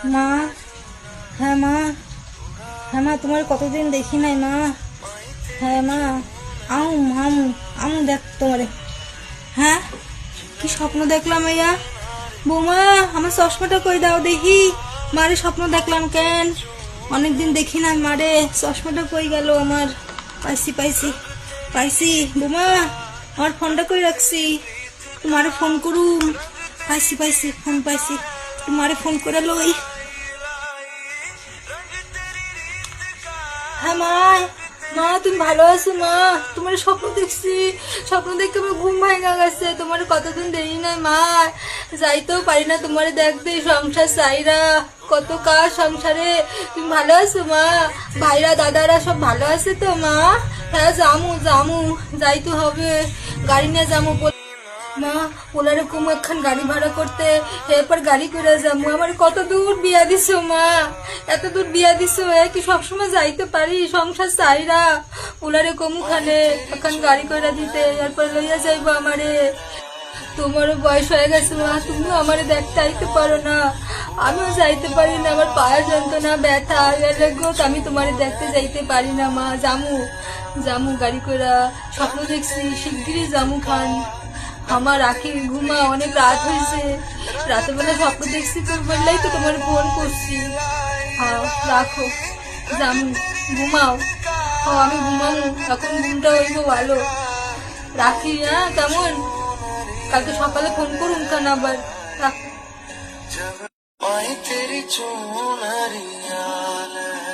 মা, হ্যাঁ মা, হ্যাঁ মা, তোমার কতদিন দেখি নাই মা। হ্যাঁ মা, আমু আমু আমু দেখ তোমারে। হ্যাঁ, কি স্বপ্ন দেখলাম ইয়া? বৌমা, আমার চশমাটা কই দাও দেখি। মারে স্বপ্ন দেখলাম কেন? অনেকদিন দেখি না মারে, চশমাটা কই গেল আমার? পাইছি পাইছি পাইছি। বৌমা, আমার ফোনটা কই রাখছি? তোমারে ফোন করুম। পাইছি পাইছি, ফোন পাইছি, তোমারে ফোন করে লই। হ্যাঁ মা, মা তুমি ভালো আছো মা? তোমার স্বপ্ন দেখছি, স্বপ্ন দেখে আমার ঘুম ভাঙা গেছে। তোমার কতদিন দেরি নাই মা, যাইতেও পারি না তোমার দেখতে। সংসার চাইরা কত কাজ সংসারে। তুমি ভালো আছো মা? ভাইরা দাদারা সব ভালো আছে তো মা? হ্যাঁ জামু জামু, যাইতে হবে, গাড়ি নিয়ে যাবো। মা, ওনারে কম একখান গাড়ি ভাড়া করতে, এরপর গাড়ি করে যাবো। আমার কত দূর বিয়া দিছো মা, এত দূর বিয়া দিছো, কি সবসময় যাইতে পারি? সংসার চাইরা ওনারে কমুখানে এখন গাড়ি করে দিতে, এরপর লইয়া যাইবো আমারে। তোমারও বয়স হয়ে গেছে মা, তুমিও আমারে দেখতে আইতে পারো না, আমিও যাইতে পারি না। আমার পায়ের যন্ত্রণা ব্যথা এলেগো, আমি তোমারে দেখতে যাইতে পারি না মা। জামু জামু গাড়ি করে, স্বপ্ন দেখছি শিগগিরই জামু খান। আমার রাখি ঘুমা, অনেক রাত হয়েছে, রাতের বেলা স্বপ্ন দেখছি, তোর বললেই তো তোমার ফোন করছি। হ্যাঁ রাখো, জামু, ঘুমাও। হ্যাঁ আমি ঘুমাবো, এখন ঘুমটা হইব ভালো। রাখি, হ্যাঁ কেমন? কালকে সকালে ফোন করুন কেন আবার? রাখো।